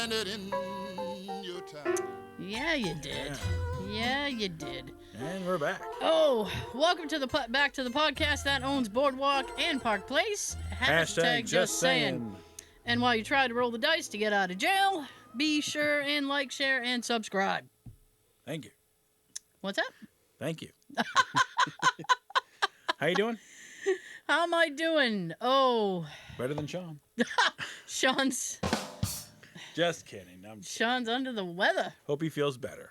landed in your town. Yeah, you did. Yeah, you did. And we're back. Oh, welcome to back to the podcast that owns Boardwalk and Park Place. Hashtag just saying. And while you try to roll the dice to get out of jail, be sure and like, share, and subscribe. Thank you. What's up? Thank you. How you doing? How am I doing? Oh. Better than Sean. Sean's Just kidding. Sean's under the weather. Hope he feels better.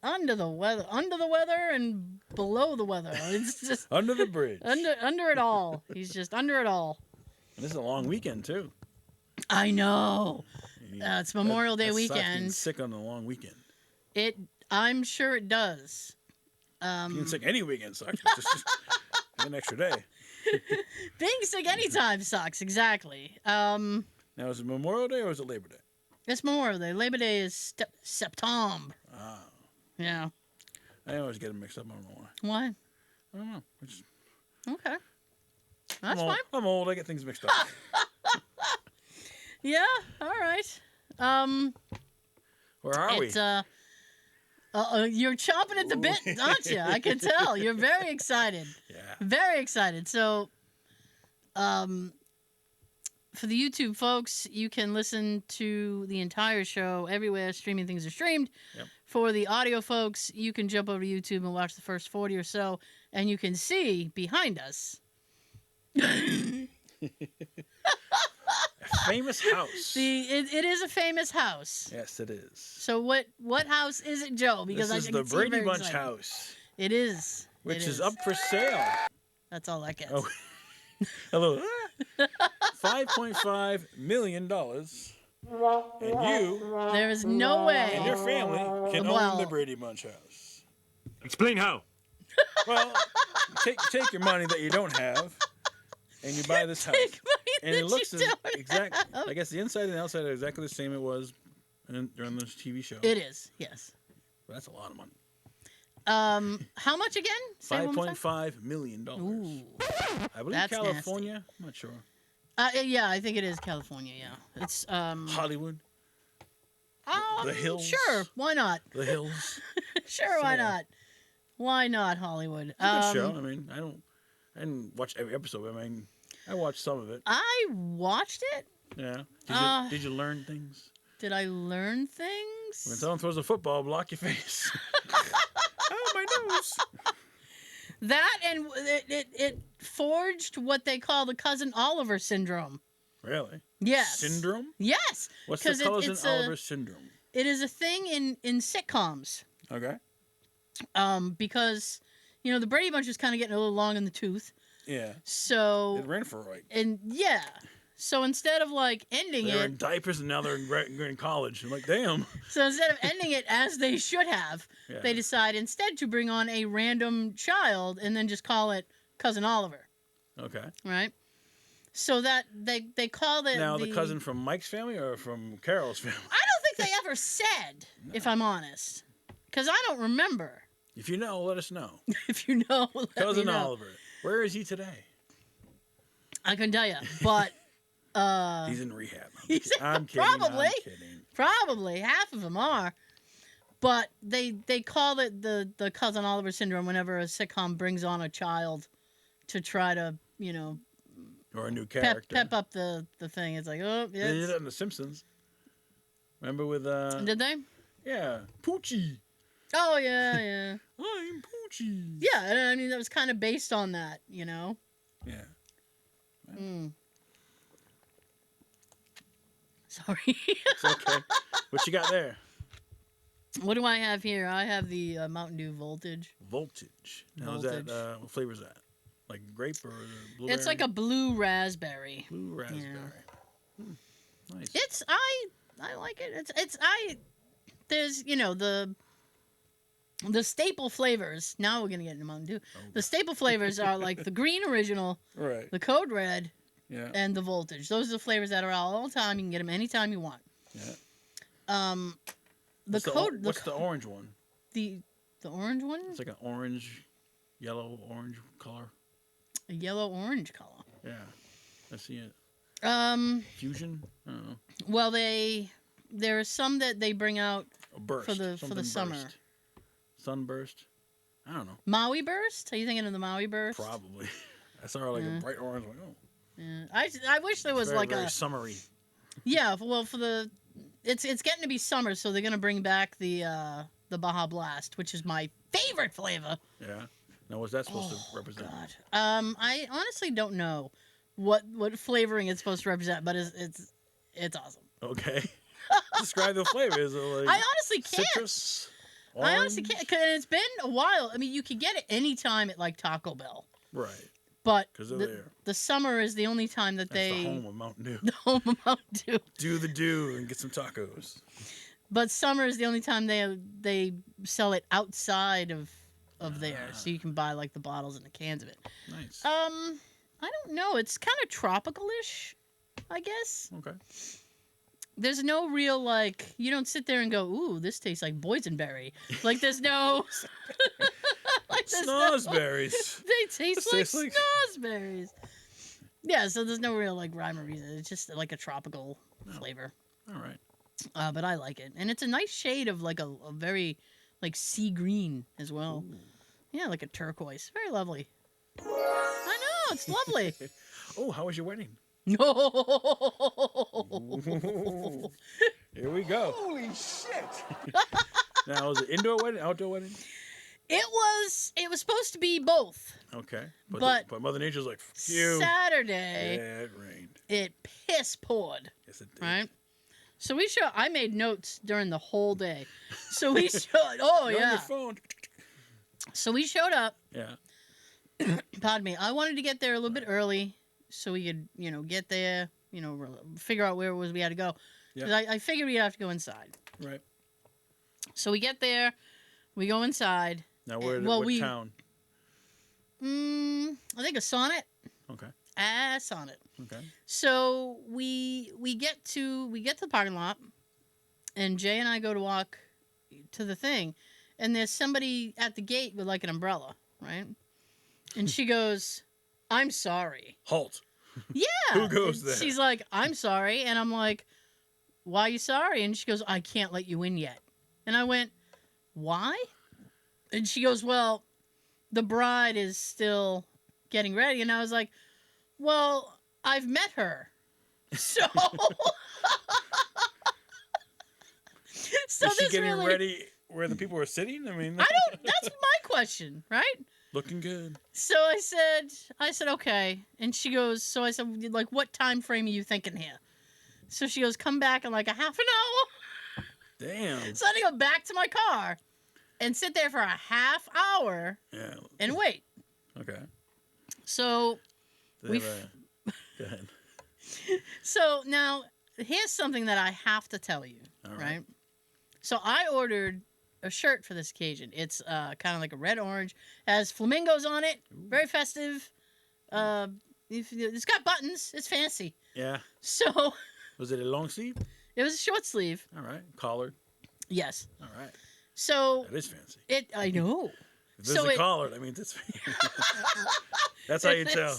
Under the weather and below the weather. It's just Under the bridge. under it all. He's just under it all. And this is a long weekend too. I know. It's Memorial Day that weekend. Sucks being sick on the long weekend. I'm sure it does. Being sick any weekend sucks. But just an extra day. Being sick anytime sucks. Exactly. Now, is it Memorial Day or is it Labor Day? It's Memorial Day. Labor Day is September. Oh. Yeah. I always get them mixed up. I don't know why. Why? I don't know. Okay. That's fine. I'm old. I get things mixed up. Yeah. All right. Where are we? You're chomping at the bit, aren't you? I can tell. You're very excited. Yeah. Very excited. So, for the YouTube folks, you can listen to the entire show everywhere streaming things are streamed. Yep. For the audio folks, you can jump over to YouTube and watch the first 40 or so, and you can see behind us. A famous house. It is a famous house. Yes, it is. So what house is it, Joe? Because this is the Brady Bunch house. It is. Which is up for sale. That's all that gets. Oh. Hello. $5.5 million. And you... There is no way. And your family can own the Brady Bunch house. Explain how. Well, take your money that you don't have, and you buy this house. And it looks exact. I guess the inside and the outside are exactly the same it was during this TV show. It is, yes. That's a lot of money. How much again? $5.5 million. Ooh, I believe that's California. Nasty. I'm not sure. Yeah, I think it is California. Yeah, it's Hollywood. The hills. Sure, why not? The hills. Sure, why not? Why not Hollywood? It's a good show. I mean, I didn't watch every episode. I mean, I watched some of it. I watched it. Yeah. Did you learn things? Did I learn things? When someone throws a football, block your face. Oh, my nose. That and it forged what they call the Cousin Oliver syndrome. Really? Yes. Syndrome? Yes. What's the Cousin Oliver syndrome? It is a thing in sitcoms. Okay. Because, the Brady Bunch is kind of getting a little long in the tooth. Yeah. So. It ran for a while. And yeah. So instead of ending they're in diapers and now they're in college. I'm like, damn. So instead of ending it as they should have, they decide instead to bring on a random child and then just call it Cousin Oliver. Okay. Right? So that they call it now the cousin from Mike's family or from Carol's family? I don't think they ever said, if I'm honest. Because I don't remember. If you know, let us know. If you know, let Cousin me know. Oliver. Where is he today? I couldn't tell you, but he's in rehab. I'm kidding. Probably half of them are, but they call it the Cousin Oliver syndrome whenever a sitcom brings on a child to try to or a new character pep up the thing. It's like, oh yeah. They did it in The Simpsons. Remember with Did they? Yeah, Poochie. Oh yeah. I'm Poochie. Yeah, I mean that was kind of based on that, Yeah. Sorry. It's okay. What you got there? What do I have here? I have the Mountain Dew Voltage. Voltage. Now is that what flavor is that? Like grape or blueberry? It's like a blue raspberry. Blue raspberry. Yeah. Nice. I like it. There's the staple flavors. Now we're gonna get into Mountain Dew. Oh. The staple flavors are like the green original, right? The Code Red, yeah, and the Voltage. Those are the flavors that are out all the time. You can get them anytime you want. Yeah. What's the orange one? The orange one? It's like an yellow orange color. A yellow orange color. Yeah, I see it. Fusion? I don't know. Well, there are some that they bring out A burst. for the Something summer. burst. Sunburst. I don't know. Maui burst? Are you thinking of the Maui burst? Probably. I saw like a bright orange. Like, oh. Yeah. I wish there was Very, very summery. Yeah, well, for the it's getting to be summer, so they're gonna bring back the Baja Blast, which is my favorite flavor. Yeah. Now, what's that supposed to represent? God. I honestly don't know what flavoring it's supposed to represent, but it's awesome. Okay. Describe the flavor. Is it like I honestly can't. citrus? I honestly can't. Cause it's been a while. I mean, you can get it anytime at like Taco Bell. Right. But the summer is the only time that That's the home of Mountain Dew. The home of Mountain Dew. Do the dew and get some tacos. But summer is the only time they sell it outside of there, so you can buy like the bottles and the cans of it. Nice. I don't know. It's kind of tropical-ish, I guess. Okay. There's no real like. You don't sit there and go, "Ooh, this tastes like boysenberry." Like there's no. Like Snozberries. They taste like snozberries. Yeah, so there's no real like rhyme or reason. It's just like a tropical flavor. All right. But I like it, and it's a nice shade of like a very like sea green as well. Ooh. Yeah, like a turquoise. Very lovely. I know, it's lovely. Oh, how was your wedding? No. Here we go. Holy shit! Now, was it indoor wedding, outdoor wedding? It was supposed to be both. Okay. But Mother Nature's like, fuck you. Saturday. Yeah, it rained. It piss poured. Yes, it did. Right? So I made notes during the whole day. So we showed, oh yeah. On your phone. So we showed up. Yeah. Pardon me. I wanted to get there a little bit early so we could, get there, figure out where it was we had to go. Because I figured we'd have to go inside. Right. So we get there, we go inside. Now, what town? I think a Sonnet. Okay. Sonnet. Okay. So we get to the parking lot, and Jay and I go to walk to the thing, and there's somebody at the gate with like an umbrella, right? And she goes, "I'm sorry." Halt. Yeah. Who goes there? She's like, "I'm sorry," and I'm like, "Why are you sorry?" And she goes, "I can't let you in yet." And I went, "Why?" And she goes, "Well, the bride is still getting ready." And I was like, "Well, I've met her." So is she getting ready where the people were sitting? I mean, that's my question, right? Looking good. So I said, "Okay." And she goes, so I said, "Like, what time frame are you thinking here?" So she goes, "Come back in like a half an hour." Damn. So I had to go back to my car and sit there for a half hour and wait. Okay. So go ahead. So now here's something that I have to tell you, right? So I ordered a shirt for this occasion. It's kind of like a red-orange, has flamingos on it, very festive. It's got buttons. It's fancy. Yeah. So was it a long sleeve? It was a short sleeve. All right. Collared. Yes. All right. So that is fancy. I know. If there's a collar, that means it's fancy. That's how you tell.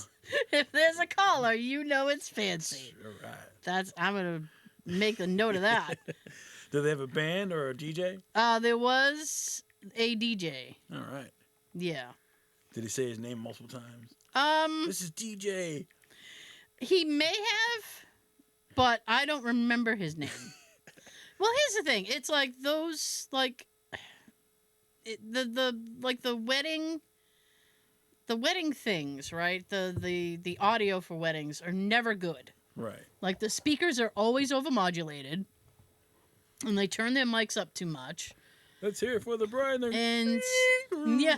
If there's a collar, you know it's fancy. All right. I'm gonna make a note of that. Did they have a band or a DJ? There was a DJ. All right. Yeah. Did he say his name multiple times? This is DJ. He may have, but I don't remember his name. Well, here's the thing. It's like those the wedding things, right? The audio for weddings are never good. Right. Like the speakers are always overmodulated, and they turn their mics up too much. Let's hear it for the bride. And yeah.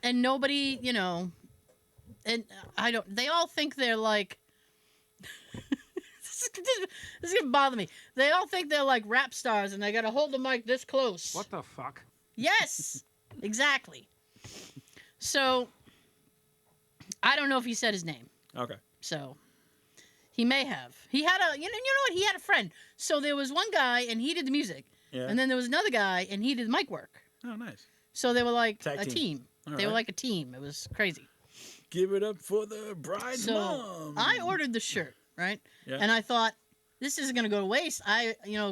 And nobody, and I don't. They all think they're like. This is gonna bother me. They all think they're like rap stars, and they gotta hold the mic this close. What the fuck? Yes, exactly. So, I don't know if he said his name. Okay. So, he may have. He had a, you know what? He had a friend. So there was one guy, and he did the music, and then there was another guy, and he did the mic work. Oh, nice. So they were like a team. All they were like a team. It was crazy. Give it up for the bride's mom. I ordered the shirt, right? Yeah. And I thought, this isn't gonna go to waste.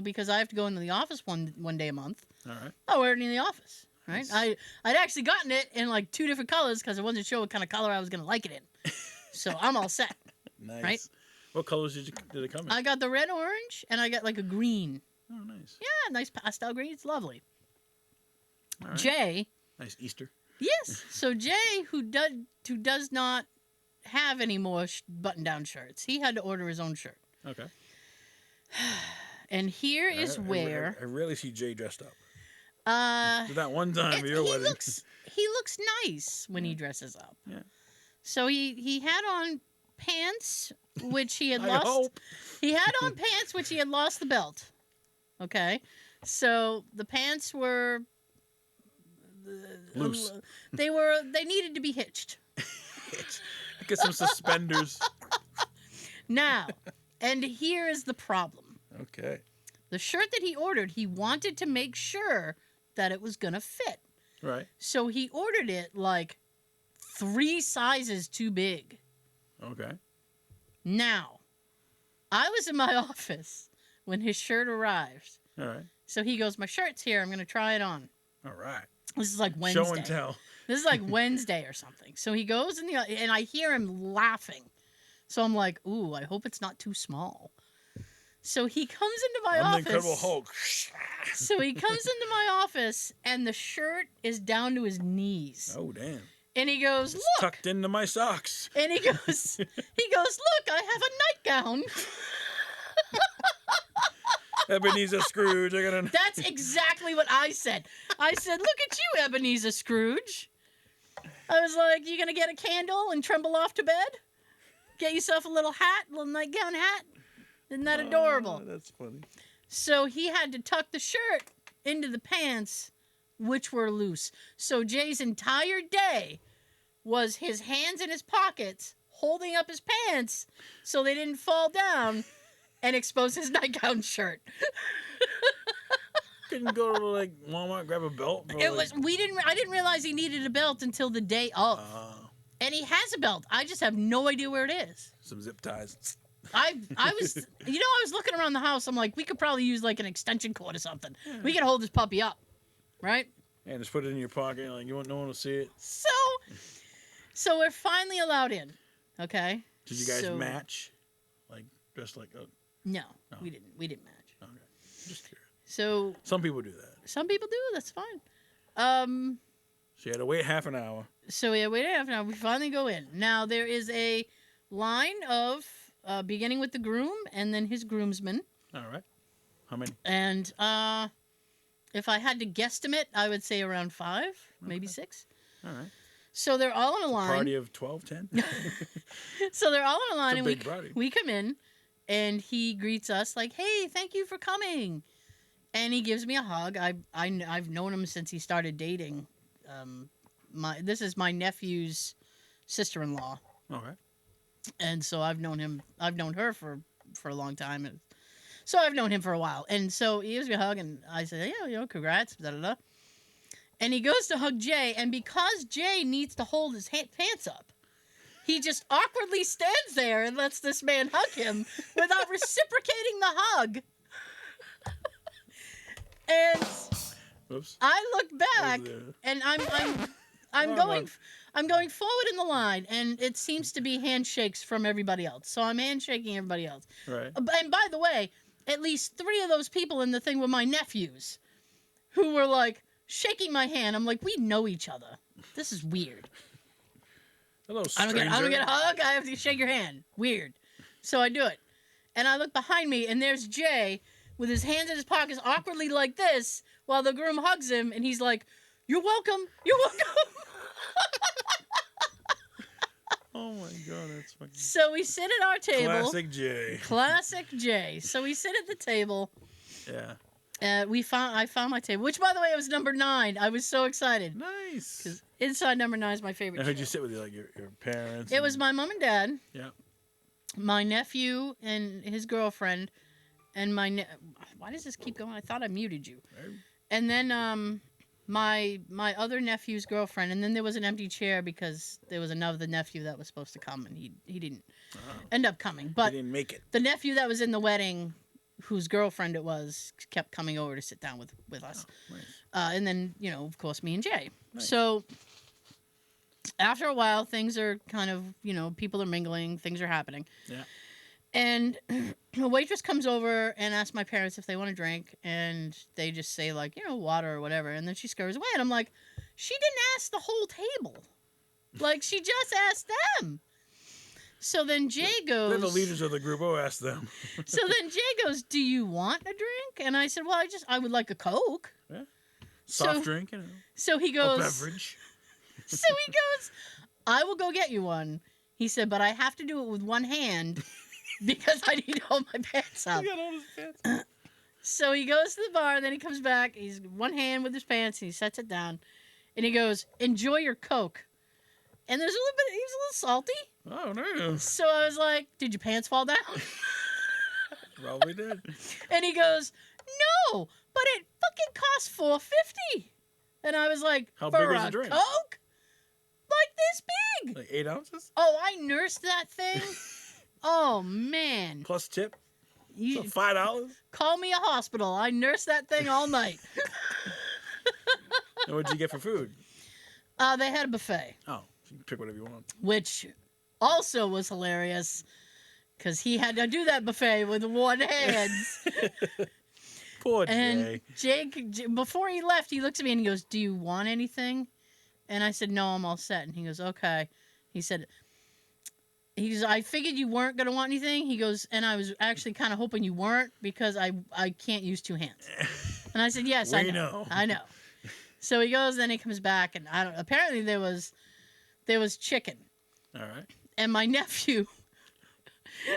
Because I have to go into the office one day a month. All right. I'll wear it in the office. Right. Nice. I'd actually gotten it in like 2 different colors because I wasn't sure what kind of color I was gonna like it in. So I'm all set. Nice. Right? What colors did it come in? I got the red, orange, and I got like a green. Oh, nice. Yeah, nice pastel green. It's lovely. All right. Jay. Nice Easter. Yes. So Jay, who does not have any more button-down shirts, he had to order his own shirt. Okay. And here is where I rarely see Jay dressed up. that one time at your wedding. He looks nice when he dresses up. Yeah. So he had on pants which he had I lost. hope. He had on pants which he had lost the belt. Okay. So the pants were Loose. They needed to be hitched. Get some suspenders. Now, and here is the problem. Okay. The shirt that he ordered, he wanted to make sure that it was going to fit. Right. So he ordered it like 3 sizes too big. Okay. Now, I was in my office when his shirt arrived. All right. So he goes, my shirt's here. I'm going to try it on. All right. This is like Wednesday. Show and tell. This is like Wednesday or something. So he goes and I hear him laughing. So I'm like, ooh, I hope it's not too small. So he comes into my I'm office. the Incredible Hulk. So he comes into my office and the shirt is down to his knees. Oh, damn. And he goes, It's look. tucked into my socks. And he goes, look, I have a nightgown. Ebenezer Scrooge. That's exactly what I said. I said, look at you, Ebenezer Scrooge. I was like, you going to get a candle and tremble off to bed? Get yourself a little hat, a little nightgown hat? Isn't that adorable? Oh, that's funny. So he had to tuck the shirt into the pants, which were loose. So Jay's entire day was his hands in his pockets, holding up his pants so they didn't fall down and expose his nightgown shirt. Couldn't go to like Walmart, grab a belt. I didn't realize he needed a belt until the day of. Oh. And he has a belt. I just have no idea where it is. Some zip ties. I was looking around the house. I'm like, we could probably use like an extension cord or something. Yeah. We could hold this puppy up, right? And just put it in your pocket. Like you want no one to see it. So we're finally allowed in. Okay. Did you guys match? Like dressed like? No, Oh. we didn't. We didn't match. Okay. Just curious. So Some people do that. some people do. That's fine. So you had to wait half an hour. So we waited half an hour. We finally go in. Now there is a line of beginning with the groom and then his groomsmen. All right. How many? And if I had to guesstimate, I would say around 5, maybe 6. All right. So they're all in a line. Party of 12, 10? So they're all in a line, It's a and big party. we come in, and he greets us like, "Hey, thank you for coming," and he gives me a hug. I've known him since he started dating. This is my nephew's sister-in-law, Okay. and so I've known her for a long time, and so I've known him for a while. And so he gives me a hug, and I say, "Yeah, congrats." Da da da. And he goes to hug Jay, and because Jay needs to hold his pants up, he just awkwardly stands there and lets this man hug him without reciprocating the hug. And Oops. I look back, and I'm going forward in the line, and it seems to be handshakes from everybody else. So I'm handshaking everybody else. Right. And by the way, at least 3 of those people in the thing were my nephews, who were like shaking my hand. I'm like, we know each other. This is weird. Hello, I stranger. don't get a hug. I have to shake your hand. Weird. So I do it. And I look behind me, and there's Jay with his hands in his pockets awkwardly like this while the groom hugs him, and he's like, "You're welcome. You're welcome." Oh, my God. That's fucking... So we sit at our table. Classic Jay. Classic Jay. So we sit at the table. Yeah. I found my table, which, by the way, it was number 9. I was so excited. Nice. Because Inside Number 9 is my favorite Now, who'd chair. you sit with? Like your parents? It was my mom and dad. Yeah. My nephew and his girlfriend, and why does this keep going? I thought I muted you. Right. And then my other nephew's girlfriend, and then there was an empty chair because there was another nephew that was supposed to come, and he didn't end up coming. But he didn't make it. the nephew that was in the wedding, whose girlfriend it was, kept coming over to sit down with us. Oh, nice. And then, of course, me and Jay. Nice. So after a while, things are kind of, people are mingling, things are happening. Yeah. And a waitress comes over and asks my parents if they want a drink, and they just say, like, water or whatever, and then she scurries away, and I'm like, she didn't ask the whole table. Like, she just asked them. So then Jay goes... They're the leaders of the group. Oh, ask them. So then Jay goes, do you want a drink? And I said, well, I would like a Coke. Yeah. Soft drink, So he goes... A beverage. So he goes, I will go get you one. He said, but I have to do it with one hand because I need to hold my pants up. He got all his pants. So he goes to the bar, and then he comes back. He's one hand with his pants, and he sets it down. And he goes, enjoy your Coke. And he was a little salty. Oh, no. So I was like, did your pants fall down? Probably did. And he goes, no, but it fucking costs $4.50. And I was like, how for big is a the drink? Coke? Like this big. Like 8 ounces? Oh, I nursed that thing. Oh, man. Plus tip? You So $5? call me a hospital. I nursed that thing all night. And what'd you get for food? They had a buffet. Oh, you can pick whatever you want. Which also was hilarious because he had to do that buffet with one hand. Poor And Jay. Jake, before he left, he looks at me and he goes, do you want anything? And I said, no, I'm all set. And he goes, okay. He said, I figured you weren't going to want anything. He goes, and I was actually kind of hoping you weren't because I can't use two hands. And I said, yes, I know. I know. So he goes, then he comes back, and apparently there was chicken. All right. And my nephew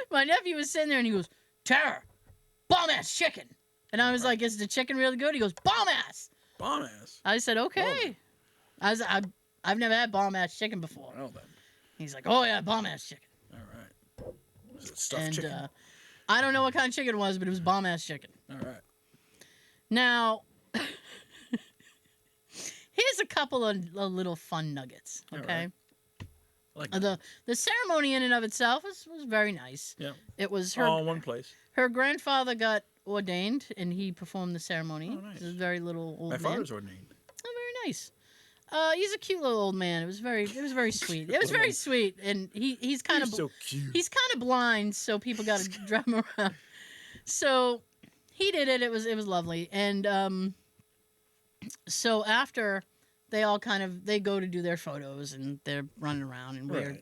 was sitting there and he goes, Tara, bomb ass chicken. And I was like, is the chicken really good? He goes, bomb ass. Bomb ass. I said, okay. I've never had bomb ass chicken before. Well then. He's like, oh yeah, bomb ass chicken. All right. Was it stuffed chicken? I don't know what kind of chicken it was, but it was bomb ass chicken. All right. Now, here's a couple of little fun nuggets. Okay. Like The ceremony in and of itself was very nice. Yeah. It was all in one place. her grandfather got ordained and he performed the ceremony. Oh, nice. He was a very little old My man. father's ordained. Oh, very nice. He's a cute little old man. It was very sweet. It was very sweet, and he's kind of so cute. He's kind of blind, so people got to drive him around. So he did it. It was lovely, and so after they all they go to do their photos, and they're running around, and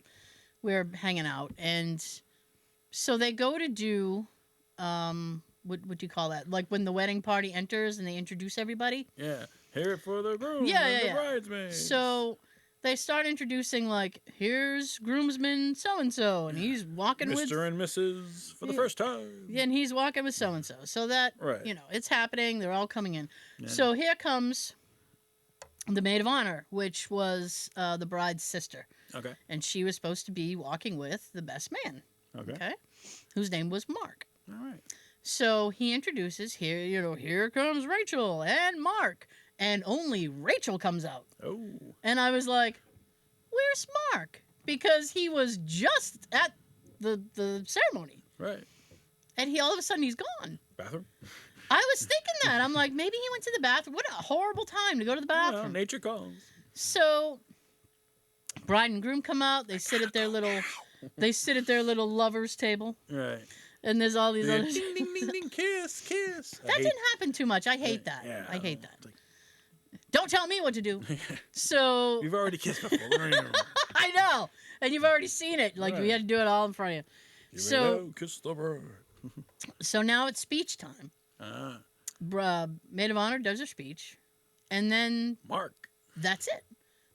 we're hanging out, and so they go to do what do you call that? Like when the wedding party enters and they introduce everybody. Yeah. Hear it for the groom the bridesmaids. So they start introducing, like, here's groomsman so-and-so, and he's walking with... Mr. and Mrs. for the first time. Yeah, and he's walking with so-and-so. So that, it's happening. They're all coming in. Yeah. So here comes the maid of honor, which was the bride's sister. Okay. And she was supposed to be walking with the best man. Okay. Whose name was Mark. All right. So he introduces, here comes Rachel and Mark. And only Rachel comes out. Oh. And I was like, where's Mark? Because he was just at the ceremony. Right. And all of a sudden he's gone. Bathroom? I was thinking that. I'm like, maybe he went to the bathroom. What a horrible time to go to the bathroom. Well, nature calls. So bride and groom come out. They sit at their little lovers table. Right. And there's all these other... Ding, ding, ding, ding, kiss, kiss. That didn't happen too much. I hate that. Yeah, I hate that. Don't tell me what to do. So... You've already kissed before. I know. And you've already seen it. Like, we had to do it all in front of you. So, kiss the bird. So now it's speech time. Maid of honor does her speech. And then... Mark. That's it.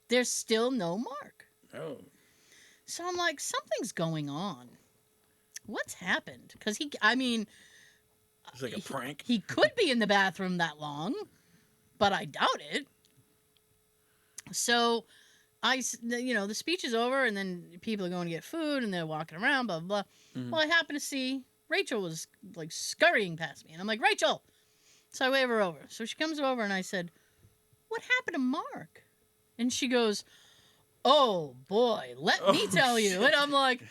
There's still no Mark. Oh. So I'm like, something's going on. What's happened? Because it's like a prank. He could be in the bathroom that long, but I doubt it. So, the speech is over, and then people are going to get food, and they're walking around, blah, blah, blah. Mm-hmm. Well, I happen to see Rachel was, scurrying past me, and I'm like, Rachel! So I wave her over. So she comes over, and I said, what happened to Mark? And she goes, oh, boy, let me tell you. Shit. And I'm like,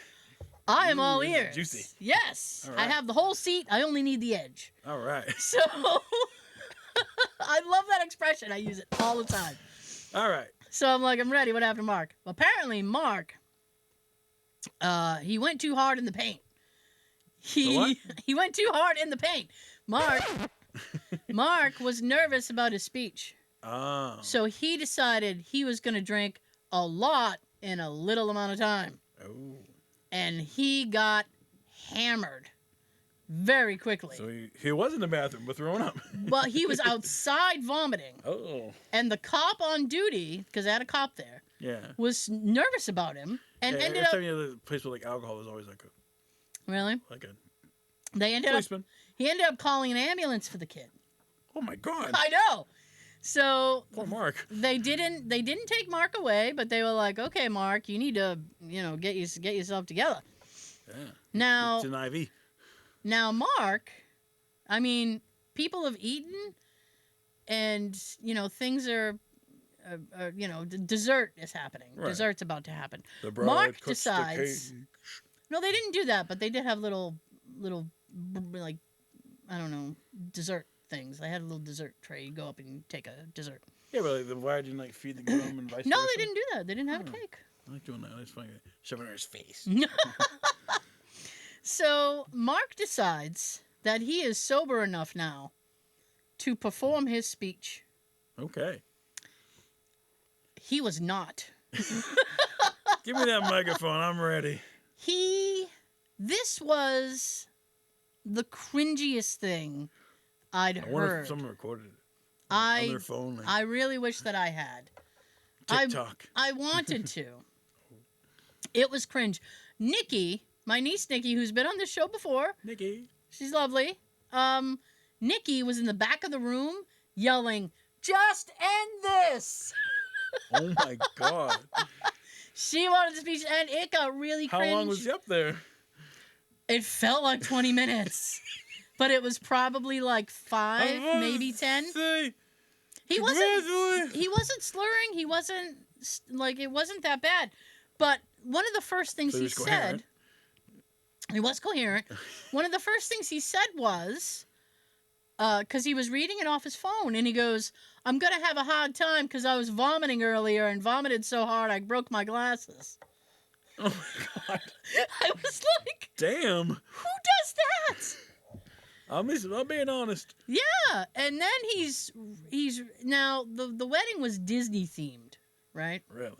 I am Ooh, all this is ears. juicy. Yes. All I right. have the whole seat. I only need the edge. All right. So I love that expression. I use it all the time. All right. So I'm like, I'm ready. What happened to Mark? Well, apparently, Mark, he went too hard in the paint. The He went too hard in the paint. Mark was nervous about his speech. Oh. So he decided he was going to drink a lot in a little amount of time. Oh. And he got hammered very quickly. So he was in the bathroom, but throwing up. But he was outside vomiting. Oh. And the cop on duty, because I had a cop there, Yeah. was nervous about him and Yeah, ended every up... time you have a place with like alcohol, there's always like Really? a They ended up... policeman. He ended up calling an ambulance for the kid. Oh my God. I know. So Poor Mark. they didn't take Mark away, but they were like, okay, Mark, you need to, get yourself together. Yeah. Now, It's an IV. Now, Mark, I mean, people have eaten, and things are, dessert is happening. Right. Dessert's about to happen. The bride Mark cuts decides. the cake. No, they didn't do that, but they did have little, like, I don't know, dessert things. They had a little dessert tray. You go up and take a dessert. Yeah, but like, the bride didn't like feed the groom and vice No, versa. they didn't do that. They didn't have a cake. I like doing that. It's funny. Shoving it in his face. So Mark decides that he is sober enough now to perform his speech. Okay. He was not. Give me that microphone. I'm ready. This was the cringiest thing I'd I wonder heard. if someone recorded it on their phone. Like I really wish that I had. TikTok. I wanted to. It was cringe. Nikki, my niece Nikki, who's been on this show before. Nikki. She's lovely. Nikki was in the back of the room yelling, "Just end this!" Oh my God. She wanted to speech, and it got really cringe. How long was he up there? It felt like 20 minutes. But it was probably like 5, maybe 10. He wasn't slurring. He wasn't, it wasn't that bad. But one of the first things he said... He was coherent. One of the first things he said was... Because he was reading it off his phone, and he goes, "I'm going to have a hard time because I was vomiting earlier and vomited so hard I broke my glasses." Oh my God. I was like... Damn. Who does that? I'm being honest. Yeah, and then he's now the wedding was Disney themed, right? Really?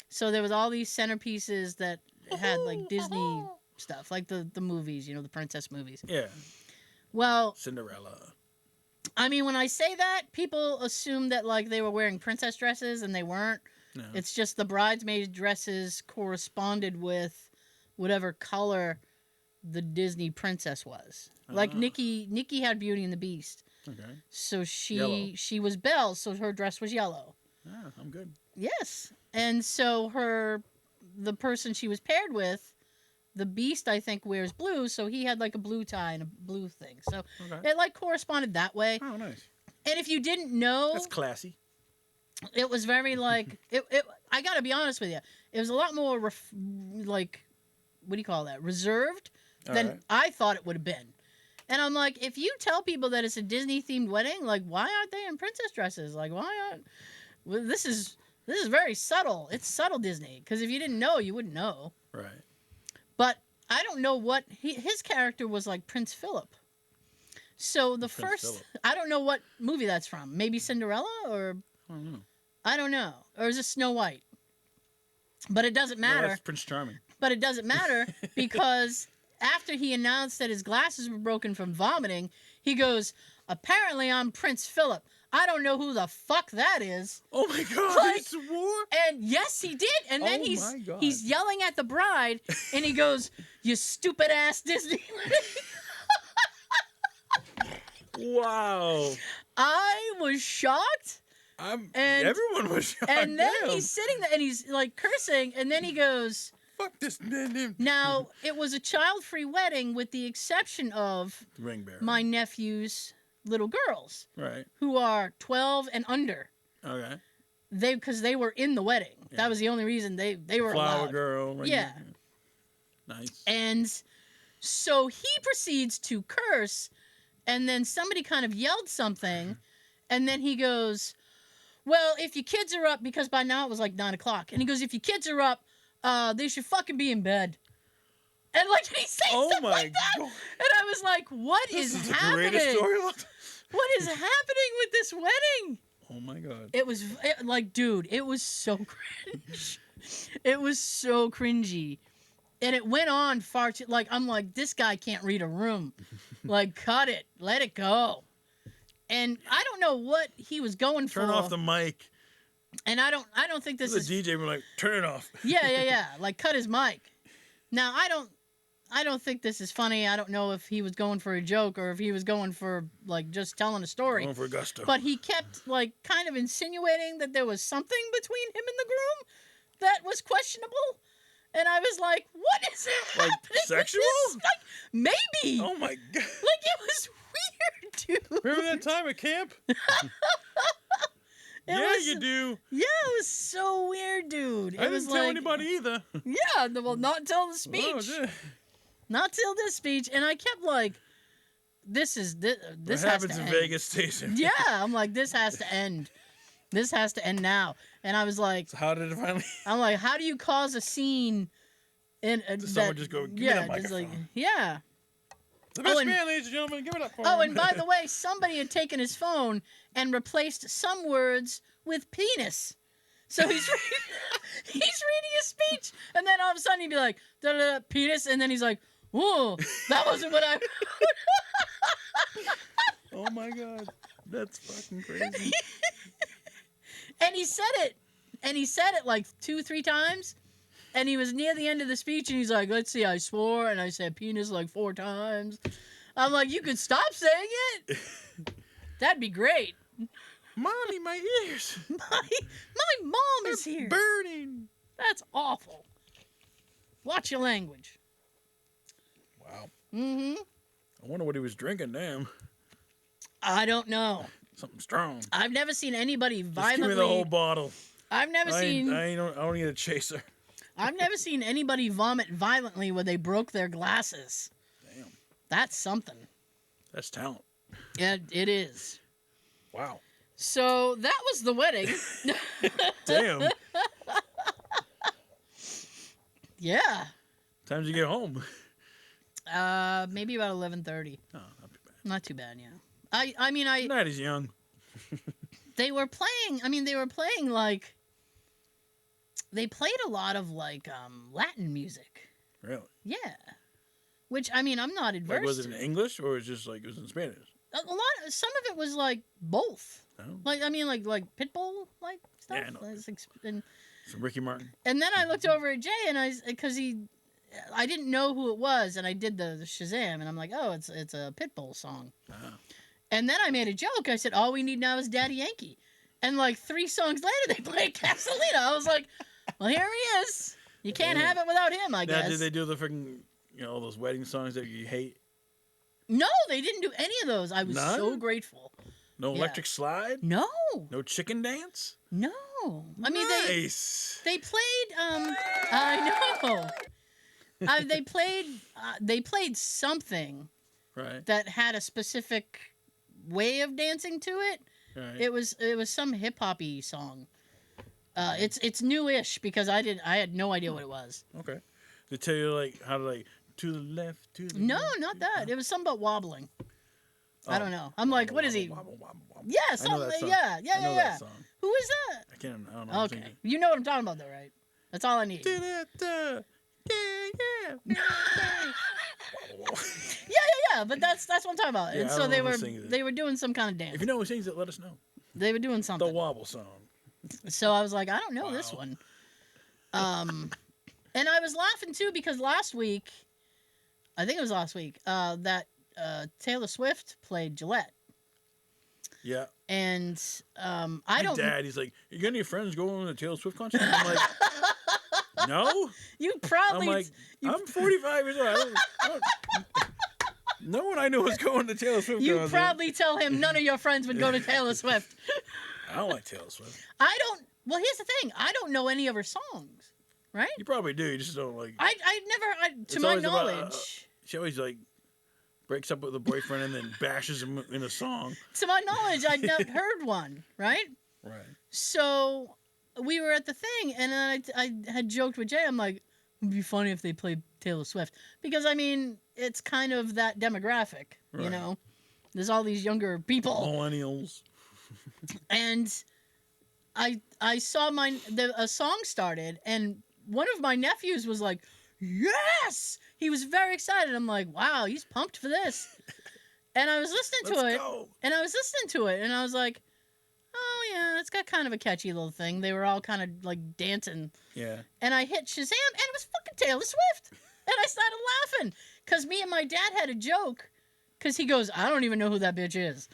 So there was all these centerpieces that had like Disney stuff, like the movies, the princess movies. Yeah. Well, Cinderella. I mean, when I say that, people assume that like they were wearing princess dresses, and they weren't. No. It's just the bridesmaid dresses corresponded with whatever color the Disney princess was. Like Nikki had Beauty and the Beast. Okay. So Yellow. she was Belle, so her dress was yellow. Ah, I'm good. Yes. And so the person she was paired with, the Beast, I think, wears blue, so he had like a blue tie and a blue thing. So it like corresponded that way. Oh, nice. And if you didn't know, That's classy. it was very like it I got to be honest with you. It was a lot more like, what do you call that? Reserved than I thought it would have been. And I'm like, if you tell people that it's a Disney themed wedding, like, why aren't they in princess dresses? Like, why aren't... Well, this is very subtle. It's subtle Disney. Because if you didn't know, you wouldn't know. Right. But I don't know what... his character was like Prince Philip. So the Prince first... Philip. I don't know what movie that's from. Maybe Cinderella or... I don't know. I don't know. Or is it Snow White? But it doesn't matter. No, that's Prince Charming. But it doesn't matter because... After he announced that his glasses were broken from vomiting, he goes, "Apparently I'm Prince Philip. I don't know who the fuck that is." Oh my God! Like, he swore? And yes, he did. And then Oh my God. he's yelling at the bride, and he goes, "You stupid ass Disney." Wow! I was shocked. Everyone was shocked. And then Damn. he's sitting there and he's like cursing, and then he goes, "Fuck this man." Now it was a child-free wedding, with the exception of Ring bearer. my nephew's little girls. Right. Who are 12 and under. Okay. Because they were in the wedding. Yeah. That was the only reason they were Flower allowed. girl. Right? Yeah. Nice. And so he proceeds to curse, and then somebody kind of yelled something, and then he goes, well, if your kids are up, because by now it was like 9 o'clock, and he goes, if your kids are up, they should fucking be in bed. And like he said something like that. God. And I was like, what is happening? What is happening with this wedding? Oh my God. It was like, dude, it was so cringe. It was so cringy. And it went on far too, like, I'm like, this guy can't read a room. Like, cut it. Let it go. And I don't know what he was going for. Turn off the mic. And I don't think this is... The DJ was like, turn it off. Yeah. Like, cut his mic. Now, I don't think this is funny. I don't know if he was going for a joke or if he was going for, like, just telling a story. Going for gusto. But he kept, like, kind of insinuating that there was something between him and the groom that was questionable. And I was like, what is happening? Like, sexual? Like, maybe. Oh, my God. Like, it was weird, dude. Remember that time at camp? You do. Yeah, it was so weird, dude. I didn't tell anybody either. Yeah, well, not until the speech. Oh, not till this speech. And I kept like, this has happens to in end. Vegas station. Yeah, I'm like, this has to end. This has to end now. And I was like, so how did it finally? I'm like, how do you cause a scene? Someone just go, give me that microphone. Just like, yeah. The best man, ladies and gentlemen, give it up for him. Oh, and by the way, somebody had taken his phone and replaced some words with penis. So he's reading a speech, and then all of a sudden he'd be like, da-da-da, penis, and then he's like, whoa, that wasn't what I... Oh, my God. That's fucking crazy. And he said it like 2-3 times, and he was near the end of the speech, and he's like, let's see, I swore, and I said penis like 4 times. I'm like, you could stop saying it? That'd be great. Mommy, my ears. My mom is here. Burning. That's awful. Watch your language. Wow. Mm-hmm. I wonder what he was drinking, damn. I don't know. Something strong. I've never seen anybody violently... Just give me the whole bottle. I've never seen... I don't need a chaser. I've never seen anybody vomit violently where they broke their glasses. Damn. That's something. That's talent. Yeah, it is. Wow. So that was the wedding. Damn. Yeah. Time did you get home? Maybe about 11:30. Oh, not too bad. Not too bad, yeah. I mean, Not as young. They were playing like... They played a lot of, like, Latin music. Really? Yeah. Which, I mean, I'm not adverse Like, was it to. in English or was it just like it was in Spanish? Some of it was, like, both. Oh. Like, I mean, like Pitbull, like, stuff. Yeah, I know. And Some Ricky Martin. then I looked over at Jay, and I didn't know who it was, and I did the Shazam, and I'm like, oh, it's a Pitbull song. Uh-huh. And then I made a joke. I said, all we need now is Daddy Yankee. And, like, 3 songs later, they played Castellino. I was like, well, here he is. You can't have it without him, I guess. Now, did they do the freaking, all those wedding songs that you hate? No, they didn't do any of those. I was None? so grateful. No Electric Slide? No. No Chicken Dance? No. I mean, nice. they played, I know. They played something Right. that had a specific way of dancing to it. Right. It was some hip hoppy song. It's newish because I had no idea what it was. Okay. They tell you like how to like to the left, to the No, left, not that. It was something about wobbling. Oh. I don't know. I'm like, what is he? Wobble, wobble, wobble. Yeah, I know something. that song. Yeah. I know that song. Who is that? I don't know. Okay, you know what I'm talking about, though, right? That's all I need. Yeah. Yeah. But that's what I'm talking about. Yeah, And I so don't know who they were doing some kind of dance. If you know who sings it, let us know. They were doing something. The wobble song. So I was like, I don't know this one. And I was laughing too because last week, I think it was last week, that Taylor Swift played Gillette. Yeah. And My dad, he's like, you got any friends going to the Taylor Swift concert? I'm like, no. You probably. I'm like, I'm 45 years old. I don't, no one I knew was going to Taylor Swift concert. You probably tell him none of your friends would go to Taylor Swift. I don't like Taylor Swift. I don't. Well, here's the thing. I don't know any of her songs. Right? You probably do. You just don't like. I never. To my knowledge. She always like breaks up with a boyfriend and then bashes him in a song. To my knowledge, I'd never heard one. Right? Right. So we were at the thing, and then I had joked with Jay. I'm like, it would be funny if they played Taylor Swift because I mean it's kind of that demographic. Right. You know, there's all these younger people, millennials, and I saw a song started, and one of my nephews was like, yes! He was very excited. I'm like, wow, he's pumped for this. And I was listening to it. Go. And I was listening to it. And I was like, oh, yeah, it's got kind of a catchy little thing. They were all kind of like dancing. Yeah. And I hit Shazam, and it was fucking Taylor Swift. And I started laughing. Because me and my dad had a joke. Because he goes, I don't even know who that bitch is.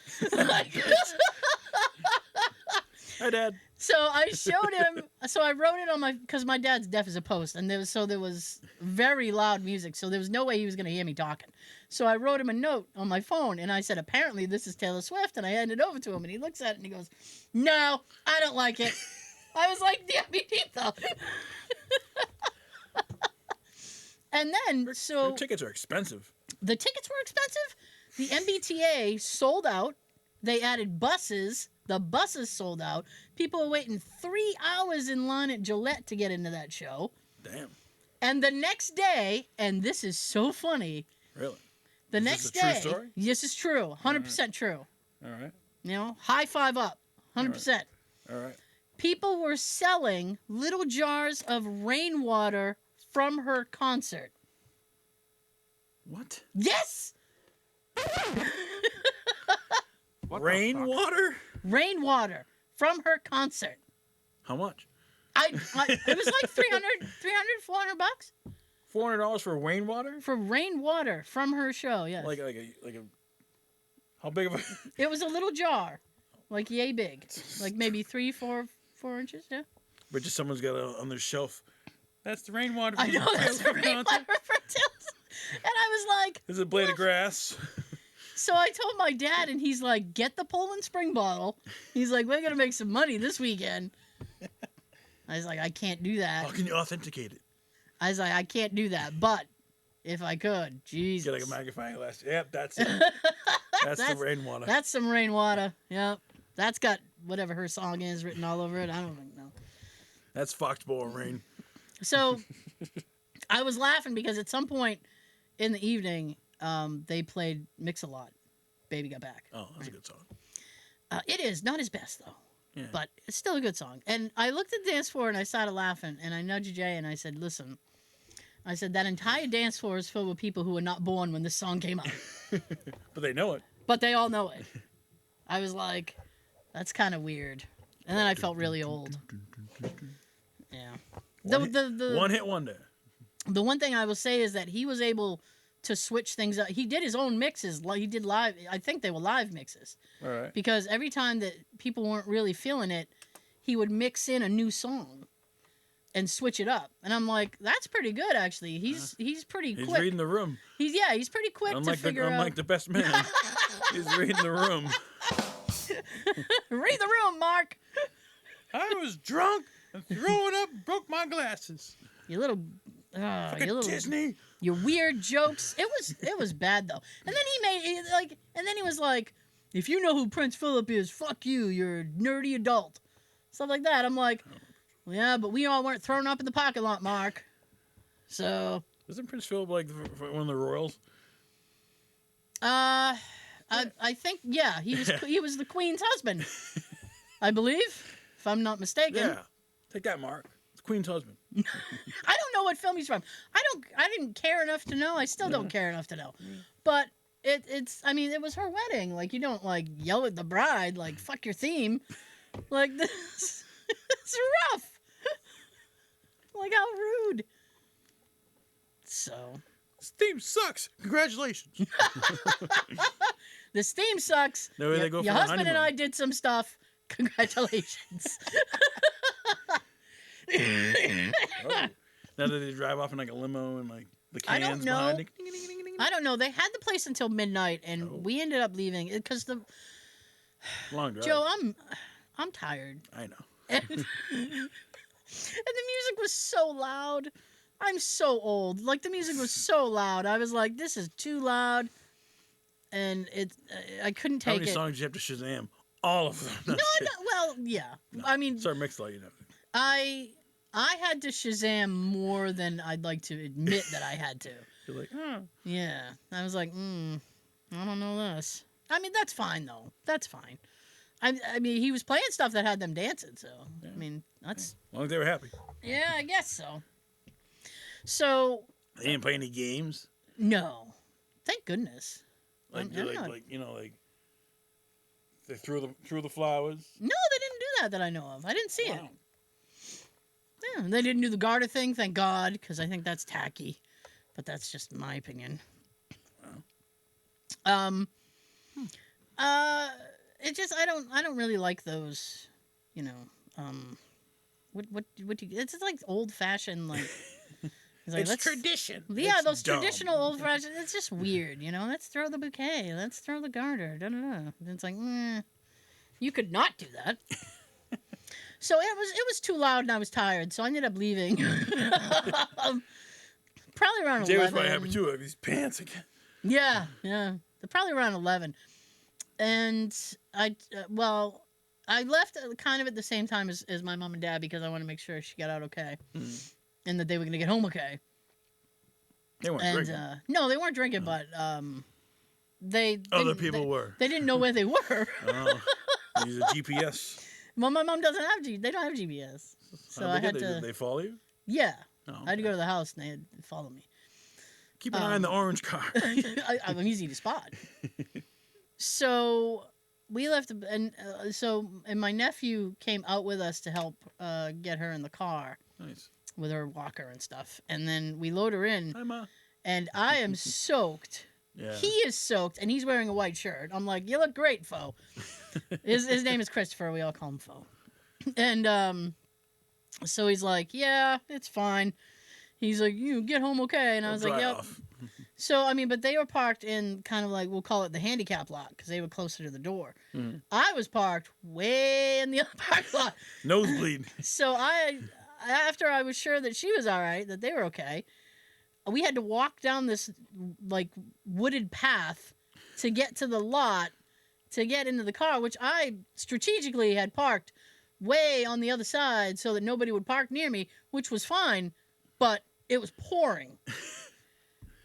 Hi, Dad. So I showed him. So I wrote it on because my dad's deaf as a post, and there was very loud music, so there was no way he was going to hear me talking. So I wrote him a note on my phone, and I said, apparently this is Taylor Swift, and I handed it over to him, and he looks at it and he goes, no, I don't like it. I was like, yeah, me neither. And then Her tickets are expensive. The tickets were expensive. The MBTA sold out. They added buses. The buses sold out. People were waiting 3 hours in line at Gillette to get into that show. Damn. And the next day, and this is so funny. Really? The Is next this a true day. story? This is true. 100% true. All right. You know, high five up. 100%. All right. People were selling little jars of rainwater from her concert. What? Yes! Rainwater? Rainwater from her concert. How much? It was like 300, 400 bucks. $400 for rainwater? For rainwater from her show, yes. Like a how big of a? It was a little jar, like yay big, like maybe 4 inches. Yeah. But just someone's got it on their shelf. That's the rainwater. I know that's the rainwater from Taylor. And I was like, "This is a blade of grass." So I told my dad, and he's like, "Get the Poland Spring bottle." He's like, "We're gonna make some money this weekend." I was like, "I can't do that." How can you authenticate it? I was like, "I can't do that," but if I could, Jesus. Get like a magnifying glass. Yep, that's it. That's the rainwater. That's some rainwater. Yep. That's got whatever her song is written all over it. I don't even know. That's Foxborough rain. So I was laughing because at some point in the evening, they played Mix-a-Lot, Baby Got Back. Oh, that's a good song. It is. Not his best, though. Yeah. But it's still a good song. And I looked at the dance floor and I started laughing. And I nudged Jay and I said, listen. I said, that entire dance floor is filled with people who were not born when this song came out. But they know it. But they all know it. I was like, that's kind of weird. And then I felt really old. Yeah. One hit wonder. The one thing I will say is that he was able to switch things up. He did his own mixes. He did live. I think they were live mixes. All right. Because every time that people weren't really feeling it, he would mix in a new song and switch it up. And I'm like, that's pretty good, actually. He's pretty quick. He's reading the room. He's pretty quick to figure out. Unlike the best man. He's reading the room. Read the room, Mark. I was drunk and throwing up, broke my glasses. You little Disney. Your weird jokes. It was bad though. And then he was like, if you know who Prince Philip is, fuck you. You're a nerdy adult. Stuff like that. I'm like, well, yeah, but we all weren't thrown up in the parking lot, Mark. So. Isn't Prince Philip like one of the royals? I think he was the Queen's husband. I believe, if I'm not mistaken. Yeah. Take that, Mark. It's Queen's husband. I don't know what film he's from. I didn't care enough to know. I still don't care enough to know. But it was her wedding. Like, you don't like yell at the bride like fuck your theme. Like this it's rough. Like, how rude. So this theme sucks. Congratulations. This theme sucks. No way they go for your a husband honeymoon. and I did some stuff. Congratulations. Oh. Now that they drive off in like a limo and like the cans I don't know. behind it. I don't know. They had the place until midnight, and we ended up leaving because the Long drive. Joe. I'm tired. I know. And, and the music was so loud. I'm so old. Like, the music was so loud. I was like, this is too loud. And I couldn't How take many it. songs did you have to Shazam? All of them. No, well, yeah. No. I mean, sorry, Mixler, you know. I had to Shazam more than I'd like to admit that I had to. You're like, oh. Yeah. I was like, I don't know this. I mean, that's fine, though. That's fine. I mean, he was playing stuff that had them dancing, so, Yeah. I mean, that's... As long as they were happy. Yeah, I guess so. So... They didn't play any games? No. Thank goodness. Like, I'm like, not- like, you know, like, they threw the flowers? No, they didn't do that I know of. I didn't see it. Wow. Yeah, they didn't do the garter thing, thank God, because I think that's tacky. But that's just my opinion. Wow. It just I don't really like those, you know, what do you, it's just like old fashioned like It's tradition. Yeah, It's those dumb. traditional old fashioned. It's just weird, you know. Let's throw the bouquet. Let's throw the garter. Da da da. It's like, you could not do that. So it was too loud and I was tired, so I ended up leaving. Probably around 11. Jay was probably happy too of his pants again. Yeah. Probably around 11. And I left kind of at the same time as my mom and dad because I wanted to make sure she got out okay. Mm. And that they were going to get home okay. They weren't And drinking. no, they weren't drinking, but they Other people were. They didn't know where they were. Oh, use a GPS. Well, my mom doesn't have they don't have GPS. So I had to. Did they follow you? Yeah. Oh, I had to go to the house and they had to follow me. Keep an eye on the orange car. I'm easy to spot. So we left, and my nephew came out with us to help get her in the car Nice. with her walker and stuff. And then we load her in, Hi, Ma. and I am soaked. Yeah. He is soaked, and he's wearing a white shirt. I'm like, you look great, Fo. His name is Christopher. We all call him Fo. And so he's like, yeah, it's fine. He's like, you get home okay. And I was like, yep. So, I mean, but they were parked in kind of like, we'll call it the handicap lot because they were closer to the door. Mm. I was parked way in the other parking lot. Nosebleed. So after I was sure that she was all right, that they were okay, we had to walk down this like wooded path to get to the lot to get into the car, which I strategically had parked way on the other side so that nobody would park near me, which was fine, but it was pouring.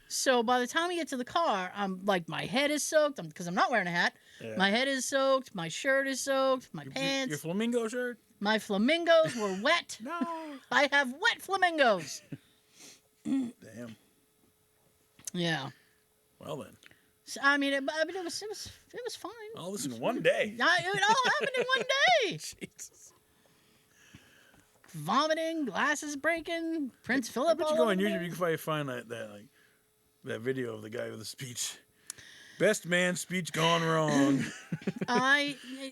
So by the time we get to the car, I'm like, my head is soaked because I'm not wearing a hat. Yeah. My head is soaked. My shirt is soaked. My pants. Your flamingo shirt? My flamingos were wet. No. I have wet flamingos. Damn. Yeah. Well then. So, I mean, it was fine. All this in one day. It all happened in one day. Jesus. Vomiting, glasses breaking, Prince Philip. But you go on YouTube, you can probably find that video of the guy with the speech. Best man speech gone wrong.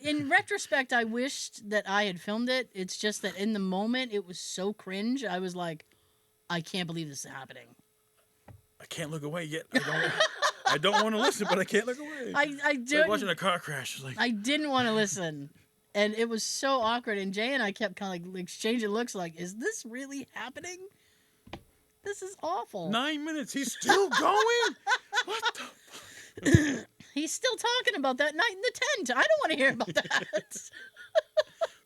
In retrospect, I wished that I had filmed it. It's just that in the moment, it was so cringe. I was like, I can't believe this is happening. I can't look away yet. I don't want to listen, but I can't look away. I It's did. like watching a car crash. Like, I didn't want to listen. And it was so awkward. And Jay and I kept kind of like exchanging looks like, is this really happening? This is awful. 9 minutes. He's still going? What the? He's still talking about that night in the tent. I don't want to hear about that.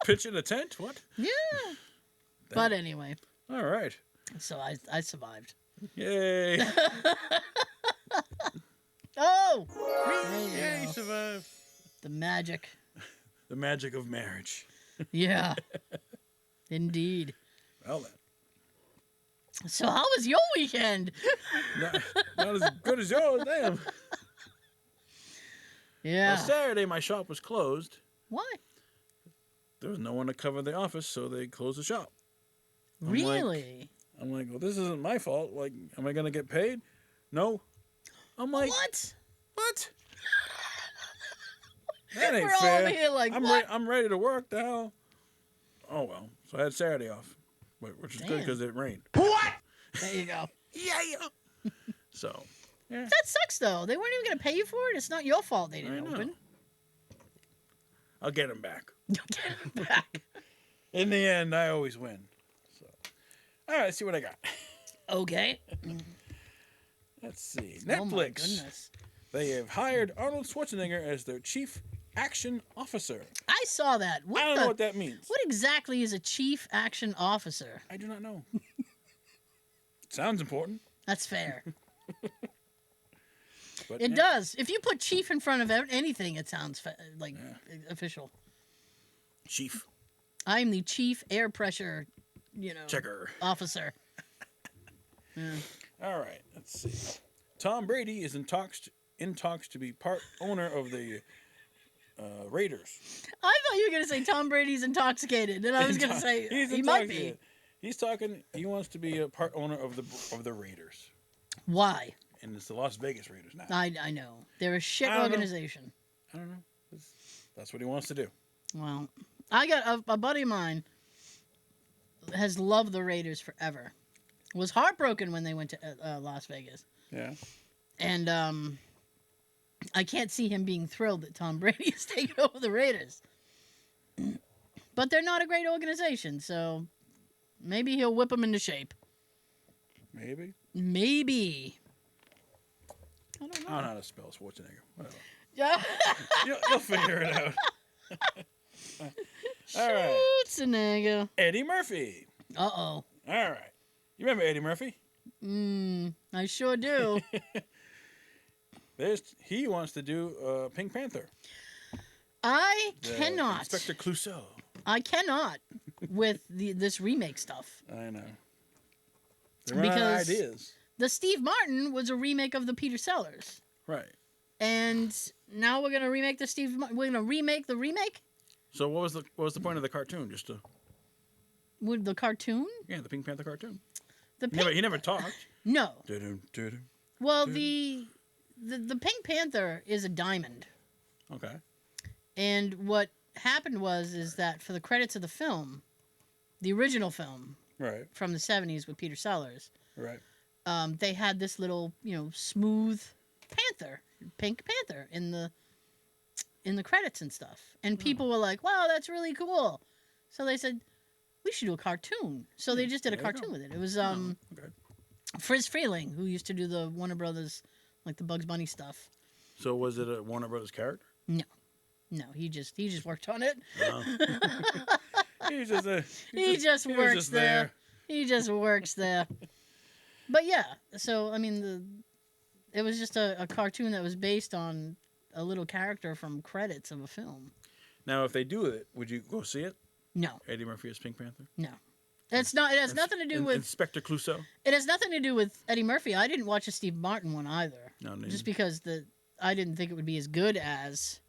Pitch in a tent? What? Yeah. But anyway. All right. So I survived. Yay. Oh! Yay, you survived. The magic. The magic of marriage. Yeah. Indeed. Well then. So how was your weekend? Not as good as yours, damn. Yeah. Well, Saturday, my shop was closed. Why? There was no one to cover the office, so they closed the shop. Really? I'm like, well, this isn't my fault. Like, am I going to get paid? No. I'm like, what? That ain't We're all fair. over here like, what? I'm ready to work now. Oh, well. So I had Saturday off, which is good because it rained. What? There you go. Yeah. So, yeah. That sucks, though. They weren't even going to pay you for it. It's not your fault they didn't open. I'll get him back. You'll get him back. In the end, I always win. So, all right, let's see what I got. Okay. Let's see. Oh my Netflix. goodness. They have hired Arnold Schwarzenegger as their chief action officer. I saw that. I don't know what that means. What exactly is a chief action officer? I do not know. Sounds important. That's fair. But It does. If you put chief in front of anything, it sounds official. Chief. I'm the chief air pressure, Checker. officer. Yeah. All right, let's see. Tom Brady is in talks to be part owner of the Raiders. I thought you were going to say Tom Brady's intoxicated, and I was going to say he might be. He's talking. He wants to be a part owner of the Raiders. Why? And it's the Las Vegas Raiders now. I know. They're a shit I don't organization. I don't know. That's what he wants to do. Well, I got a buddy of mine has loved the Raiders forever. Was heartbroken when they went to Las Vegas. Yeah. And I can't see him being thrilled that Tom Brady is taking over the Raiders. But they're not a great organization, so maybe he'll whip them into shape. Maybe. I don't know. I don't know how to spell Schwarzenegger. Whatever. Yeah. You'll figure it out. All right. Schwarzenegger. Eddie Murphy. Uh-oh. All right. You remember Eddie Murphy? I sure do. He wants to do Pink Panther. I cannot. Inspector Clouseau. I cannot with this remake stuff. I know. They're running out of ideas. The Steve Martin was a remake of the Peter Sellers. Right. And now we're gonna remake we're gonna remake the remake? So what was the point of the cartoon? Just to With the cartoon? the Pink Panther cartoon. The He never talked. No. Doo-doo. Well, the Pink Panther is a diamond. Okay. And what happened is that for the credits of the film, the original film, Right. from the 70s with Peter Sellers, Right. they had this little, smooth panther, Pink Panther in the credits and stuff. And people were like, "Wow, that's really cool." So they said, "We should do a cartoon." So they just did a cartoon with it. It was Okay. Friz Freeling, who used to do the Warner Brothers, like the Bugs Bunny stuff. So was it a Warner Brothers character? No, he just worked on it. He just works there. He just works there. But yeah, so I mean, it was just a cartoon that was based on a little character from credits of a film. Now, if they do it, would you go see it? No, Eddie Murphy as Pink Panther? no. It's not. It has nothing to do with Inspector Clouseau. It has nothing to do with Eddie Murphy. I didn't watch the Steve Martin one either. No, just because I didn't think it would be as good as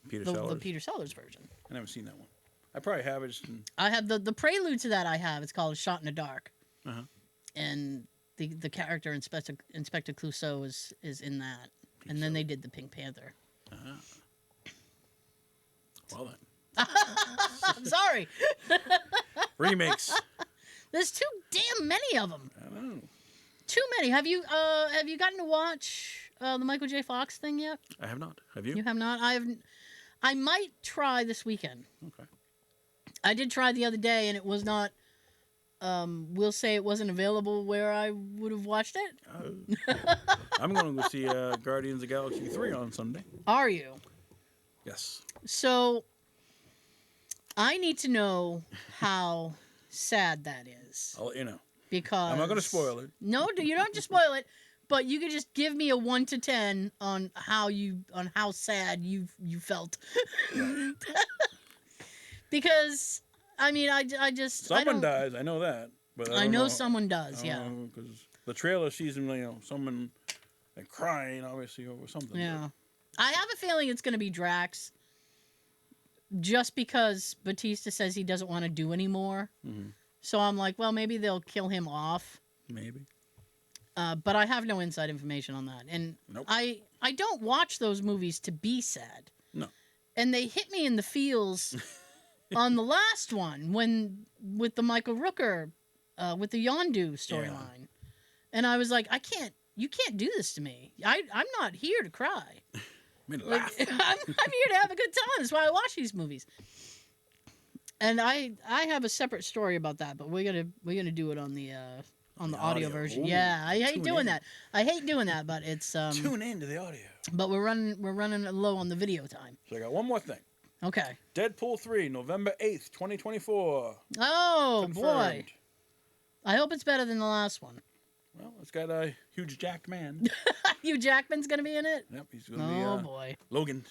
Peter the Sellers. Peter Sellers version. I never seen that one. I probably have it. I have the prelude to that. I have. It's called "Shot in the Dark," and the character Inspector Clouseau is in that. And then they did the Pink Panther. Well then. I'm sorry. Remakes. There's too damn many of them. I don't know. Too many. Have you gotten to watch the Michael J. Fox thing yet? I have not. Have you? You have not? I might try this weekend. Okay. I did try the other day, and it was not. We'll say it wasn't available where I would have watched it. I'm going to go see Guardians of the Galaxy 3 on Sunday. Are you? Yes. So, I need to know how sad that is. I'll let you know. Because I'm not going to spoil it. No, you don't have to spoil it. But you could just give me a 1 to 10 on how sad you felt. Because I mean, I just someone dies. I know that. But I know someone does. Yeah. Because the trailer sees him, someone crying, obviously, over something. Yeah. I have a feeling it's going to be Drax. Just because Batista says he doesn't want to do anymore. Mm-hmm. So I'm like, well, maybe they'll kill him off. Maybe. But I have no inside information on that. And nope. I don't watch those movies to be sad. No. And they hit me in the feels on the last one with the Michael Rooker, with the Yondu storyline. Yeah. And I was like, you can't do this to me. I'm not here to cry. Made Like, laugh. I'm here to have a good time. That's why I watch these movies. And I have a separate story about that, but we're gonna do it on the audio version. Ooh, yeah, I hate tune doing in. that. I hate doing that, but it's Tune in to the audio. But we're running low on the video time. So I got one more thing. Okay. Deadpool 3, November 8th, 2024. Oh Confirmed. boy. I hope it's better than the last one. Well, it's got a huge jacked man. Hugh Jackman's gonna be in it. Yep, he's going to be Oh boy. Logan.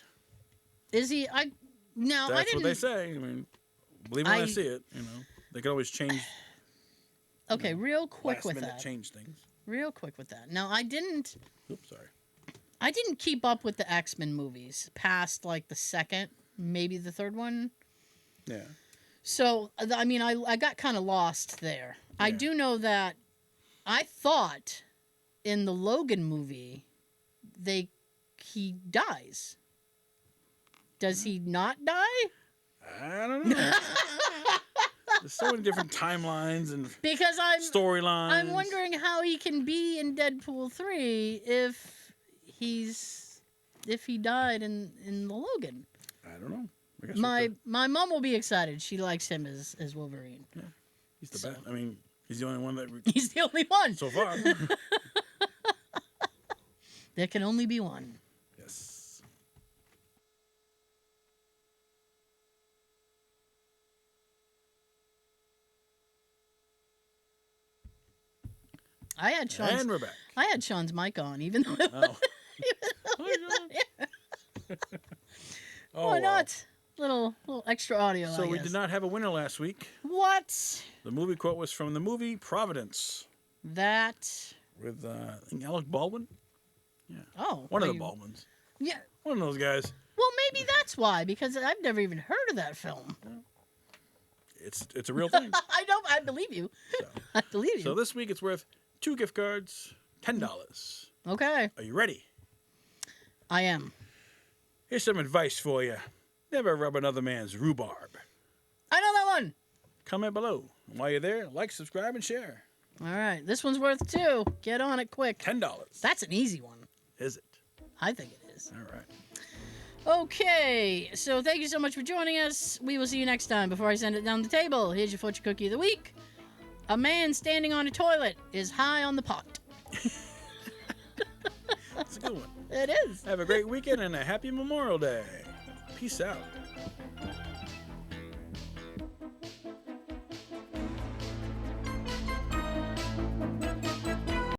Is he? I That's didn't. what they say. I mean, believe it when I see it. You know, they could always change. Okay, real quick last with minute that. change things. Real quick with that. Now I didn't Oops, sorry. keep up with the X-Men movies past like the second, maybe the third one. Yeah. So I mean, I got kind of lost there. I Yeah. do know that I thought in the Logan movie he dies. Does he not die? I don't know. There's so many different timelines and Because storylines. I'm wondering how he can be in Deadpool 3 if he died in the Logan. I don't know. I guess My mom will be excited. She likes him as Wolverine. yeah, he's the best. I mean, he's the only one that He's the only one. so far. There can only be one. Yes. I had Sean's And we're back. mic on, even though Oh. Oh, why wow. not? Little extra audio. So I we guess. did not have a winner last week. What? The movie quote was from the movie Providence That. with I think Alec Baldwin. Oh. One of well, the Baldwins. Yeah. One of those guys. Well, maybe that's why, because I've never even heard of that film. It's a real thing. I don't. I believe you. So, I believe you. so this week it's worth 2 gift cards, $10. Okay. Are you ready? I am. Here's some advice for you. Never rub another man's rhubarb. I know that one. Comment below. And while you're there, like, subscribe, and share. All right. This one's worth 2. Get on it quick. $10. That's an easy one. Is it? I think it is. All right. Okay, so thank you so much for joining us. We will see you next time. Before I send it down the table, here's your fortune cookie of the week. A man standing on a toilet is high on the pot. That's a good one. It is. Have a great weekend and a happy Memorial Day. Peace out.